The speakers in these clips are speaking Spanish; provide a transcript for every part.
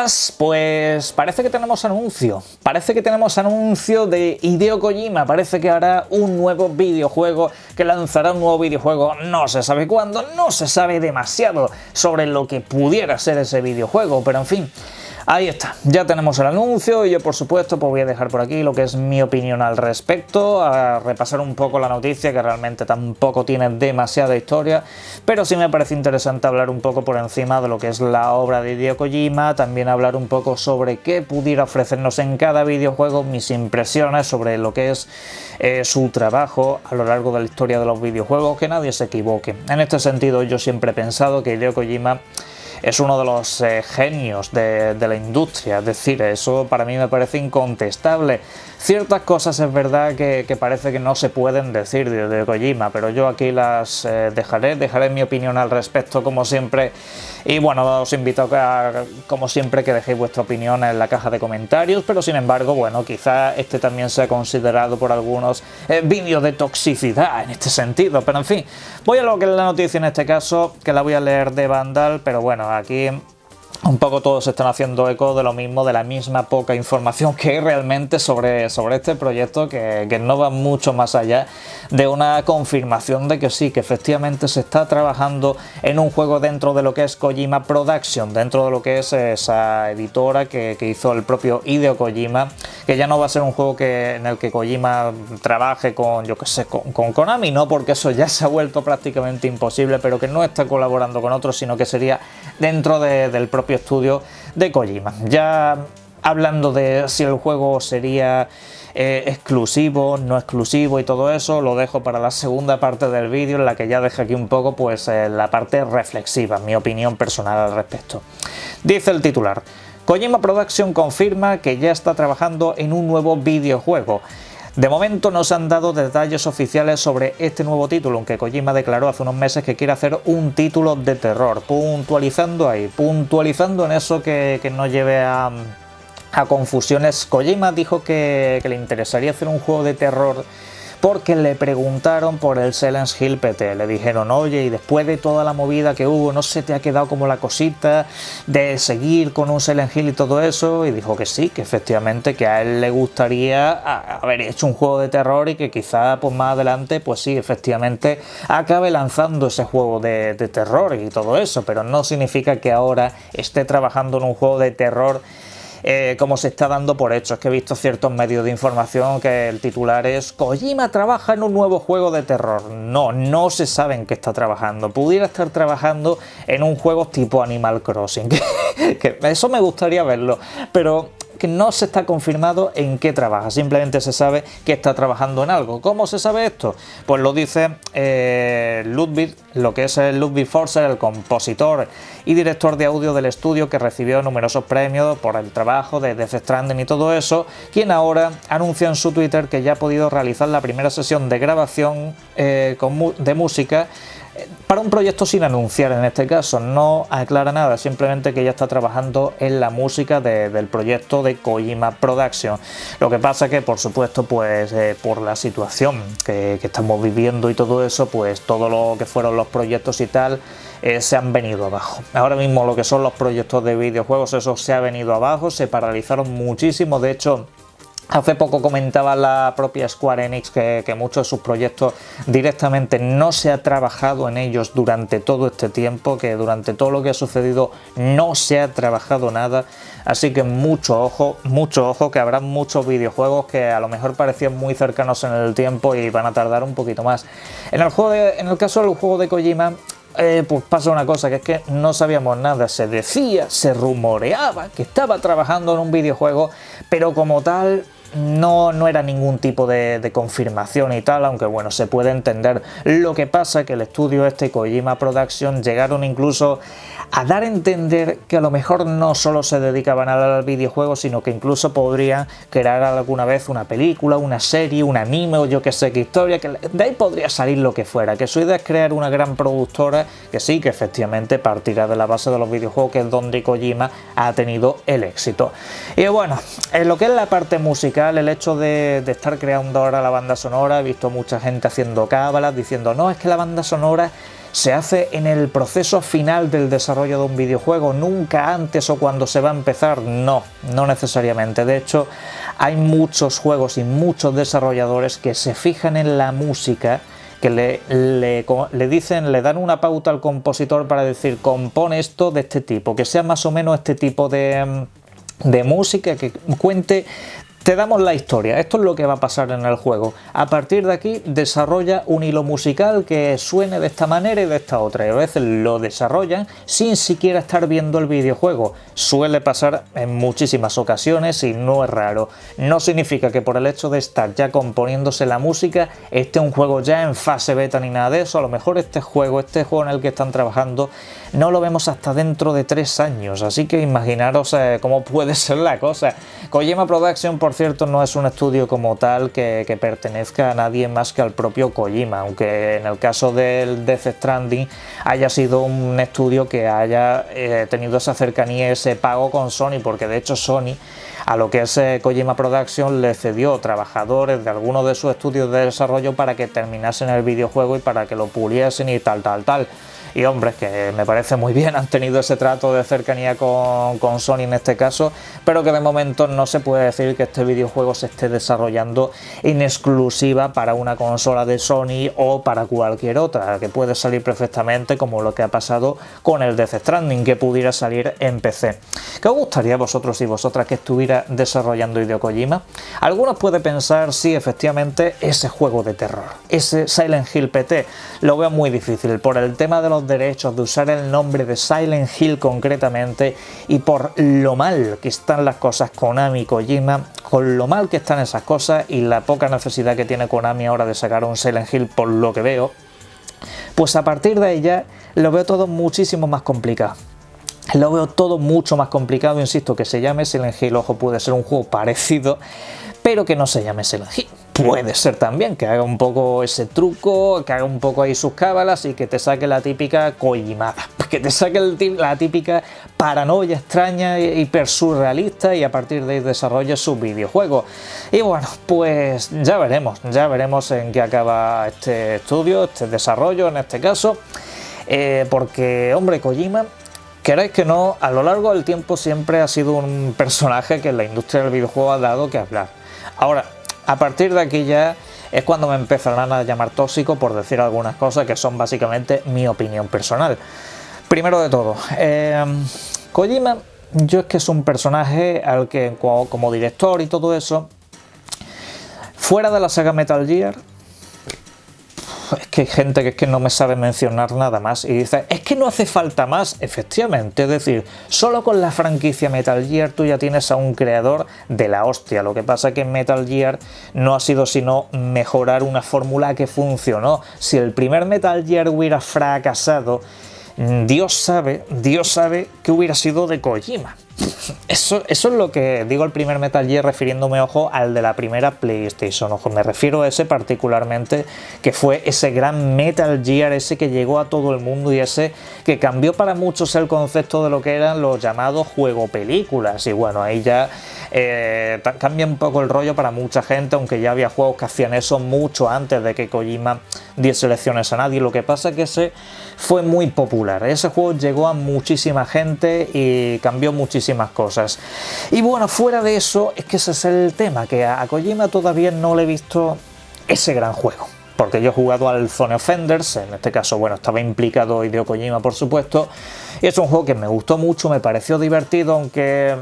más, pues parece que tenemos anuncio. Parece que tenemos anuncio de Hideo Kojima. Parece que hará un nuevo videojuego, que lanzará un nuevo videojuego. No se sabe cuándo, no se sabe demasiado sobre lo que pudiera ser ese videojuego, pero en fin. Ahí está, ya tenemos el anuncio y yo por supuesto pues voy a dejar por aquí lo que es mi opinión al respecto, a repasar un poco la noticia que realmente tampoco tiene demasiada historia, pero sí me parece interesante hablar un poco por encima de lo que es la obra de Hideo Kojima, también hablar un poco sobre qué pudiera ofrecernos en cada videojuego, mis impresiones sobre lo que es su trabajo a lo largo de la historia de los videojuegos, que nadie se equivoque. En este sentido yo siempre he pensado que Hideo Kojima es uno de los genios de la industria, es decir, eso para mí me parece incontestable. Ciertas cosas es verdad que parece que no se pueden decir de Kojima, pero yo aquí las dejaré mi opinión al respecto como siempre. Y bueno, os invito a, como siempre, que dejéis vuestra opinión en la caja de comentarios, pero sin embargo, bueno, quizá este también sea considerado por algunos vídeos de toxicidad en este sentido, pero en fin, voy a lo que es la noticia en este caso, que la voy a leer de Vandal, pero bueno, aquí un poco todos se están haciendo eco de lo mismo, de la misma poca información que hay realmente sobre este proyecto, que no va mucho más allá de una confirmación de que sí, que efectivamente se está trabajando en un juego dentro de lo que es Kojima Production, dentro de lo que es esa editora que hizo el propio Hideo Kojima, que ya no va a ser un juego en el que Kojima trabaje con, yo que sé, con Konami, no, porque eso ya se ha vuelto prácticamente imposible, pero que no está colaborando con otros, sino que sería dentro del propio estudio de Kojima. Ya hablando de si el juego sería exclusivo, no exclusivo y todo eso, lo dejo para la segunda parte del vídeo, en la que ya dejo aquí un poco pues la parte reflexiva, mi opinión personal al respecto. Dice el titular: Kojima Production confirma que ya está trabajando en un nuevo videojuego. De momento no se han dado detalles oficiales sobre este nuevo título, aunque Kojima declaró hace unos meses que quiere hacer un título de terror, puntualizando en eso que no lleve a confusiones. Kojima dijo que le interesaría hacer un juego de terror porque le preguntaron por el Silent Hill PT, le dijeron, oye, y después de toda la movida que hubo, ¿no se te ha quedado como la cosita de seguir con un Silent Hill y todo eso? Y dijo que sí, que efectivamente, que a él le gustaría haber hecho un juego de terror y que quizá pues más adelante, pues sí, efectivamente, acabe lanzando ese juego de terror y todo eso, pero no significa que ahora esté trabajando en un juego de terror como se está dando por hecho. Es que he visto ciertos medios de información que el titular es Kojima trabaja en un nuevo juego de terror. No se sabe en qué está trabajando. Pudiera estar trabajando en un juego tipo Animal Crossing, que eso me gustaría verlo, pero que no se está confirmado en qué trabaja, simplemente se sabe que está trabajando en algo. ¿Cómo se sabe esto? Pues lo dice Ludwig, lo que es el Ludwig Forster, el compositor y director de audio del estudio, que recibió numerosos premios por el trabajo de Death Stranding y todo eso, quien ahora anuncia en su Twitter que ya ha podido realizar la primera sesión de grabación de música para un proyecto sin anunciar. En este caso no aclara nada, simplemente que ya está trabajando en la música del proyecto de Kojima Production. Lo que pasa que, por supuesto, pues por la situación que estamos viviendo y todo eso, pues todo lo que fueron los proyectos y tal se han venido abajo. Ahora mismo lo que son los proyectos de videojuegos, eso se ha venido abajo, se paralizaron muchísimo. De hecho, hace poco comentaba la propia Square Enix que muchos de sus proyectos directamente no se ha trabajado en ellos durante todo este tiempo, que durante todo lo que ha sucedido no se ha trabajado nada, así que mucho ojo, que habrá muchos videojuegos que a lo mejor parecían muy cercanos en el tiempo y van a tardar un poquito más. En el caso del juego de Kojima, pues pasa una cosa, que es que no sabíamos nada, se decía, se rumoreaba que estaba trabajando en un videojuego, pero como tal no era ningún tipo de confirmación y tal, aunque bueno, se puede entender. Lo que pasa es que el estudio Kojima Production llegaron incluso a dar a entender que a lo mejor no solo se dedicaban al videojuego, sino que incluso podrían crear alguna vez una película, una serie, un anime o yo que sé qué historia, que de ahí podría salir lo que fuera, que su idea es crear una gran productora que sí, que efectivamente partirá de la base de los videojuegos, que es donde Kojima ha tenido el éxito. Y bueno, en lo que es la parte musical, el hecho de estar creando ahora la banda sonora, he visto mucha gente haciendo cábalas diciendo, no, es que la banda sonora se hace en el proceso final del desarrollo de un videojuego, nunca antes o cuando se va a empezar. No, no necesariamente. De hecho, hay muchos juegos y muchos desarrolladores que se fijan en la música, que le dicen, le dan una pauta al compositor para decir, compone esto de este tipo, que sea más o menos este tipo de música, que cuente. Te damos la historia, esto es lo que va a pasar en el juego. A partir de aquí desarrolla un hilo musical que suene de esta manera y de esta otra. Y a veces lo desarrollan sin siquiera estar viendo el videojuego. Suele pasar en muchísimas ocasiones y no es raro. No significa que por el hecho de estar ya componiéndose la música esté un juego ya en fase beta ni nada de eso. A lo mejor este juego en el que están trabajando, no lo vemos hasta dentro de 3 años. Así que imaginaros cómo puede ser la cosa. Kojima Production, por cierto, no es un estudio como tal que pertenezca a nadie más que al propio Kojima, aunque en el caso del Death Stranding haya sido un estudio que haya tenido esa cercanía, ese pago con Sony, porque de hecho Sony a lo que es Kojima Production le cedió trabajadores de algunos de sus estudios de desarrollo para que terminasen el videojuego y para que lo puliesen y tal. Y hombre, que me parece muy bien, han tenido ese trato de cercanía con Sony en este caso, pero que de momento no se puede decir que este videojuego se esté desarrollando en exclusiva para una consola de Sony o para cualquier otra, que puede salir perfectamente como lo que ha pasado con el Death Stranding, que pudiera salir en PC. ¿Qué os gustaría a vosotros y vosotras que estuviera desarrollando Hideo Kojima? Algunos pueden pensar, sí, efectivamente, ese juego de terror, ese Silent Hill PT, lo veo muy difícil por el tema de los derechos, de usar el nombre de Silent Hill concretamente, y por lo mal que están las cosas Konami y Kojima, con lo mal que están esas cosas y la poca necesidad que tiene Konami ahora de sacar un Silent Hill, por lo que veo, pues a partir de ahí ya lo veo todo muchísimo más complicado. Lo veo todo mucho más complicado, insisto, que se llame Silent Hill. Ojo, puede ser un juego parecido, pero que no se llame Silent Hill. Puede ser también que haga un poco ese truco, que haga un poco ahí sus cábalas y que te saque la típica Kojimada, que te saque la típica paranoia extraña, hiper surrealista, y a partir de ahí desarrolle su videojuego. Y bueno, pues ya veremos en qué acaba este estudio, este desarrollo en este caso, porque, hombre, Kojima, queráis que no, a lo largo del tiempo siempre ha sido un personaje que en la industria del videojuego ha dado que hablar. Ahora, a partir de aquí ya es cuando me empezarán a llamar tóxico por decir algunas cosas que son básicamente mi opinión personal. Primero de todo, Kojima, yo es que es un personaje al que como director y todo eso, fuera de la saga Metal Gear, es que hay gente que es que no me sabe mencionar nada más y dice, es que no hace falta más. Efectivamente, es decir, solo con la franquicia Metal Gear tú ya tienes a un creador de la hostia. Lo que pasa es que en Metal Gear no ha sido sino mejorar una fórmula que funcionó. Si el primer Metal Gear hubiera fracasado, Dios sabe qué hubiera sido de Kojima. Eso es lo que digo, el primer Metal Gear, refiriéndome, ojo, al de la primera PlayStation. Ojo, me refiero a ese particularmente, que fue ese gran Metal Gear, ese que llegó a todo el mundo y ese que cambió para muchos el concepto de lo que eran los llamados juego-películas. Y bueno, ahí ya cambia un poco el rollo para mucha gente, aunque ya había juegos que hacían eso mucho antes de que Kojima diese lecciones a nadie. Lo que pasa es que ese fue muy popular, ese juego llegó a muchísima gente y cambió muchísimas cosas. Y bueno, fuera de eso, es que ese es el tema, que a Kojima todavía no le he visto ese gran juego, porque yo he jugado al Zone of Enders, en este caso, bueno, estaba implicado Hideo Kojima, por supuesto, y es un juego que me gustó mucho, me pareció divertido, aunque...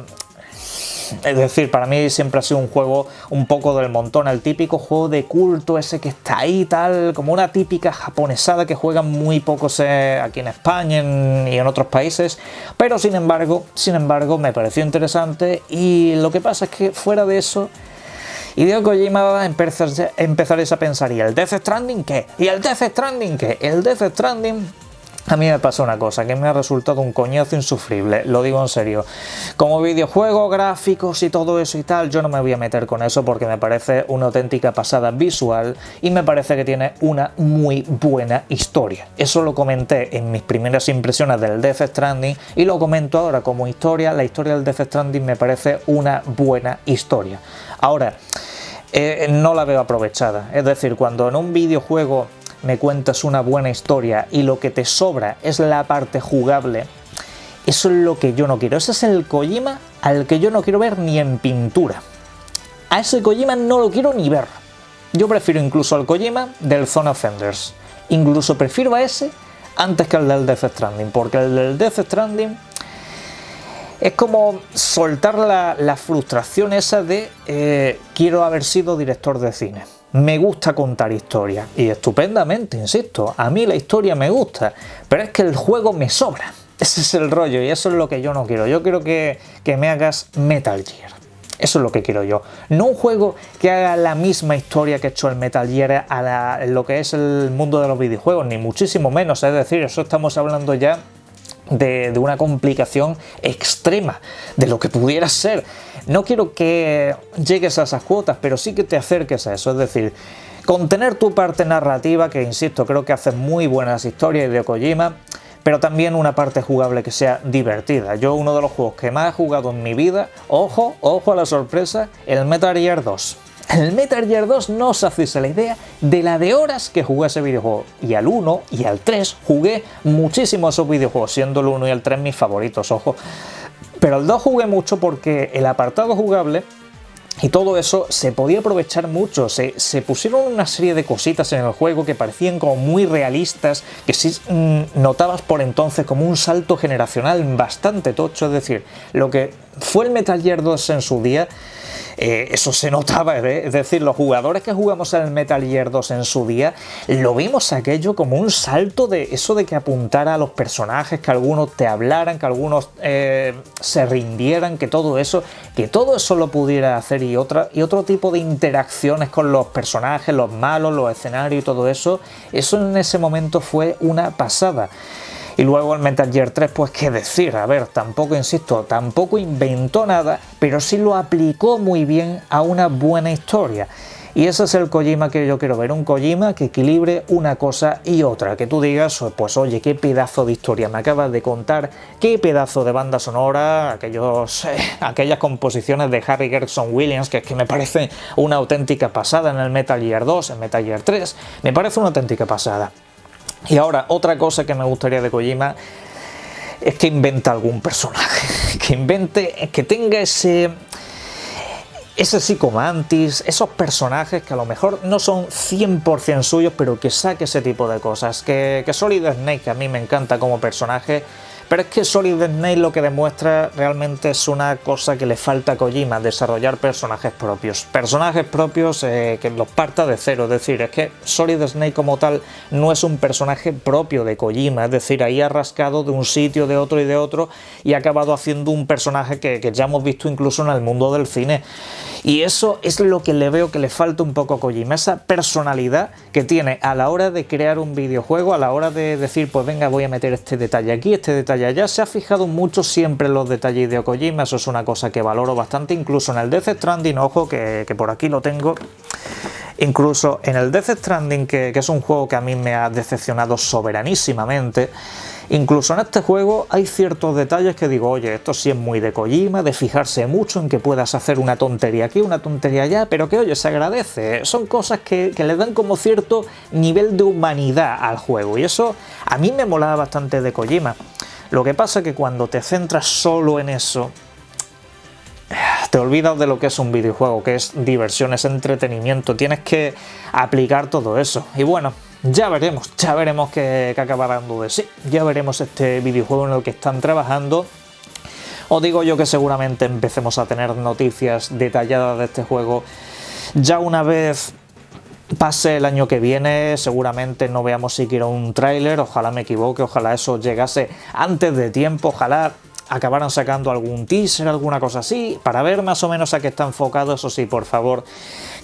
Es decir, para mí siempre ha sido un juego un poco del montón, el típico juego de culto ese que está ahí tal, como una típica japonesada que juegan muy pocos aquí en España y en otros países, pero sin embargo me pareció interesante. Y lo que pasa es que fuera de eso, Hideo Kojima empezaréis a pensar, ¿y el Death Stranding qué? ¿Y el Death Stranding qué? El Death Stranding... A mí me pasa una cosa que me ha resultado un coñazo insufrible, lo digo en serio. Como videojuego, gráficos y todo eso y tal, yo no me voy a meter con eso porque me parece una auténtica pasada visual y me parece que tiene una muy buena historia. Eso lo comenté en mis primeras impresiones del Death Stranding y lo comento ahora como historia. La historia del Death Stranding me parece una buena historia. Ahora, no la veo aprovechada. Es decir, cuando en un videojuego me cuentas una buena historia y lo que te sobra es la parte jugable, eso es lo que yo no quiero. Ese es el Kojima al que yo no quiero ver ni en pintura. A ese Kojima no lo quiero ni ver. Yo prefiero incluso al Kojima del Zone of Enders. Incluso prefiero a ese antes que al del Death Stranding, porque el del Death Stranding es como soltar la frustración esa de quiero haber sido director de cine. Me gusta contar historias, y estupendamente, insisto, a mí la historia me gusta, pero es que el juego me sobra. Ese es el rollo y eso es lo que yo no quiero. Yo quiero que me hagas Metal Gear. Eso es lo que quiero yo. No un juego que haga la misma historia que ha hecho el Metal Gear en lo que es el mundo de los videojuegos, ni muchísimo menos. Es decir, eso estamos hablando ya de una complicación extrema de lo que pudiera ser. No quiero que llegues a esas cuotas, pero sí que te acerques a eso. Es decir, contener tu parte narrativa, que insisto, creo que hace muy buenas historias de Kojima, pero también una parte jugable que sea divertida. Yo uno de los juegos que más he jugado en mi vida, ojo a la sorpresa, el Metal Gear 2. El Metal Gear 2 no os hacéis la idea de la de horas que jugué ese videojuego. Y al 1 y al 3 jugué muchísimo esos videojuegos, siendo el 1 y el 3 mis favoritos, ojo. Pero el 2 jugué mucho porque el apartado jugable y todo eso se podía aprovechar mucho. Se pusieron una serie de cositas en el juego que parecían como muy realistas, que sí notabas por entonces como un salto generacional bastante tocho. Es decir, lo que fue el Metal Gear 2 en su día, eso se notaba, es decir, los jugadores que jugamos en el Metal Gear 2 en su día, lo vimos aquello como un salto de eso de que apuntara a los personajes, que algunos te hablaran, que algunos se rindieran, que todo eso lo pudiera hacer y otro tipo de interacciones con los personajes, los malos, los escenarios y todo eso en ese momento fue una pasada. Y luego el Metal Gear 3, pues qué decir, a ver, tampoco inventó nada, pero sí lo aplicó muy bien a una buena historia. Y ese es el Kojima que yo quiero ver, un Kojima que equilibre una cosa y otra, que tú digas, pues oye, qué pedazo de historia me acabas de contar, qué pedazo de banda sonora, aquellas composiciones de Harry Gregson Williams, que es que me parece una auténtica pasada en el Metal Gear 2, en Metal Gear 3, me parece una auténtica pasada. Y ahora, otra cosa que me gustaría de Kojima es que invente algún personaje, que tenga ese psicomantis, esos personajes que a lo mejor no son 100% suyos, pero que saque ese tipo de cosas. Que Solid Snake, que a mí me encanta como personaje, pero es que Solid Snake lo que demuestra realmente es una cosa que le falta a Kojima, desarrollar personajes propios. Personajes propios que los parta de cero, es decir, es que Solid Snake como tal no es un personaje propio de Kojima, es decir, ahí ha rascado de un sitio, de otro y ha acabado haciendo un personaje que ya hemos visto incluso en el mundo del cine. Y eso es lo que le veo que le falta un poco a Kojima, esa personalidad que tiene a la hora de crear un videojuego, a la hora de decir, pues venga, voy a meter este detalle aquí, este detalle allá. Se ha fijado mucho siempre en los detalles de Kojima, eso es una cosa que valoro bastante, incluso en el Death Stranding, ojo, que por aquí lo tengo. Incluso en el Death Stranding, que es un juego que a mí me ha decepcionado soberanísimamente, incluso en este juego hay ciertos detalles que digo, oye, esto sí es muy de Kojima, de fijarse mucho en que puedas hacer una tontería aquí, una tontería allá, pero que, oye, se agradece. Son cosas que le dan como cierto nivel de humanidad al juego, y eso a mí me molaba bastante de Kojima. Lo que pasa es que cuando te centras solo en eso, te olvidas de lo que es un videojuego, que es diversión, es entretenimiento, tienes que aplicar todo eso. Y bueno, ya veremos qué acaba dando de sí, ya veremos este videojuego en el que están trabajando. Os digo yo que seguramente empecemos a tener noticias detalladas de este juego ya una vez pase el año que viene. Seguramente no veamos siquiera un tráiler, ojalá me equivoque, ojalá eso llegase antes de tiempo, ojalá acabaran sacando algún teaser, alguna cosa así, para ver más o menos a qué está enfocado. Eso sí, por favor,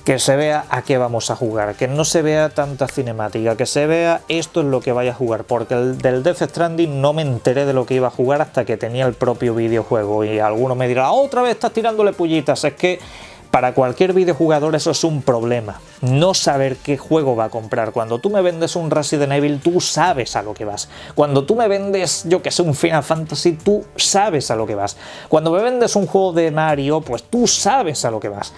que se vea a qué vamos a jugar, que no se vea tanta cinemática, que se vea esto es lo que vaya a jugar, porque del Death Stranding no me enteré de lo que iba a jugar hasta que tenía el propio videojuego, y alguno me dirá, otra vez estás tirándole pullitas. Es que para cualquier videojugador eso es un problema, no saber qué juego va a comprar. Cuando tú me vendes un Resident Evil, tú sabes a lo que vas. Cuando tú me vendes, yo que sé, un Final Fantasy, tú sabes a lo que vas. Cuando me vendes un juego de Mario, pues tú sabes a lo que vas.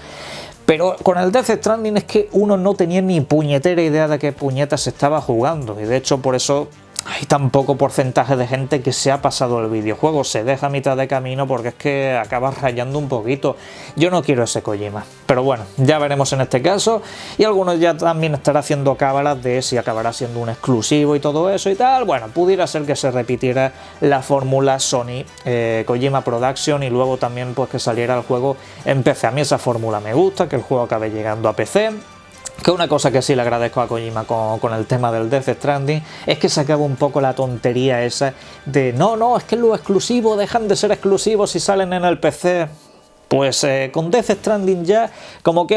Pero con el Death Stranding es que uno no tenía ni puñetera idea de qué puñetas se estaba jugando, y de hecho por eso hay tan poco porcentaje de gente que se ha pasado el videojuego, se deja a mitad de camino porque es que acabas rayando un poquito. Yo no quiero ese Kojima, pero bueno, ya veremos en este caso, y algunos ya también estarán haciendo cábalas de si acabará siendo un exclusivo y todo eso y tal. Bueno, pudiera ser que se repitiera la fórmula Sony Kojima Production y luego también pues que saliera el juego en PC. A mí esa fórmula me gusta, que el juego acabe llegando a PC. Que una cosa que sí le agradezco a Kojima con el tema del Death Stranding es que se acaba un poco la tontería esa de no, es que los exclusivos dejan de ser exclusivos si salen en el PC. Pues con Death Stranding ya como que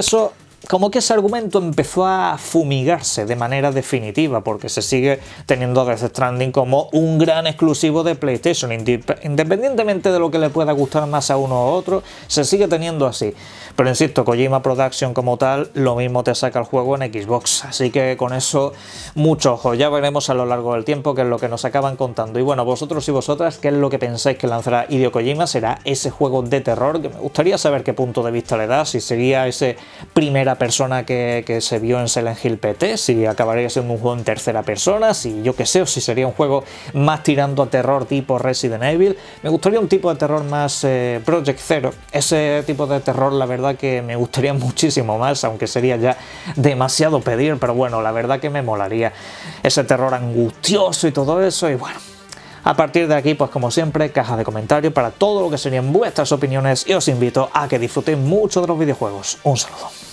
ese argumento empezó a fumigarse de manera definitiva, porque se sigue teniendo Death Stranding como un gran exclusivo de PlayStation, independientemente de lo que le pueda gustar más a uno u otro, se sigue teniendo así. Pero insisto, Kojima Production como tal, lo mismo te saca el juego en Xbox, así que con eso mucho ojo, ya veremos a lo largo del tiempo qué es lo que nos acaban contando. Y bueno, vosotros y vosotras, ¿qué es lo que pensáis que lanzará Hideo Kojima? ¿Será ese juego de terror? Que me gustaría saber qué punto de vista le da, si sería ese primera persona que se vio en Silent Hill PT, si acabaría siendo un juego en tercera persona, si yo qué sé, o si sería un juego más tirando a terror tipo Resident Evil. Me gustaría un tipo de terror más Project Zero, ese tipo de terror la verdad que me gustaría muchísimo más, aunque sería ya demasiado pedir, pero bueno, la verdad que me molaría ese terror angustioso y todo eso. Y bueno, a partir de aquí, pues como siempre, caja de comentarios para todo lo que serían vuestras opiniones, y os invito a que disfrutéis mucho de los videojuegos. Un saludo.